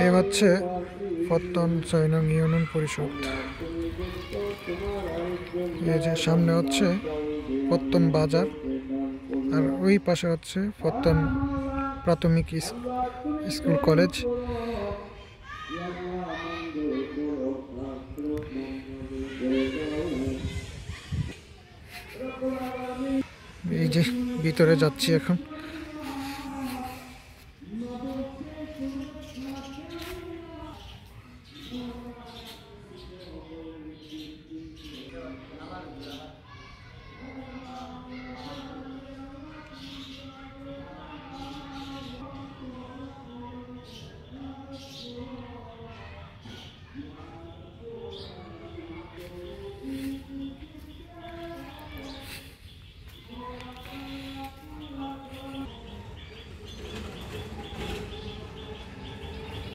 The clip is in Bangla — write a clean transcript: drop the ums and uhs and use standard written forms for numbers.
এই হচ্ছে পত্তন ৬ নং ইউনিয়ন পরিষদ। এই যে সামনে হচ্ছে পত্তন বাজার, আর ওই পাশে হচ্ছে পত্তন প্রাথমিক স্কুল কলেজ। এই যে ভিতরে যাচ্ছি এখন।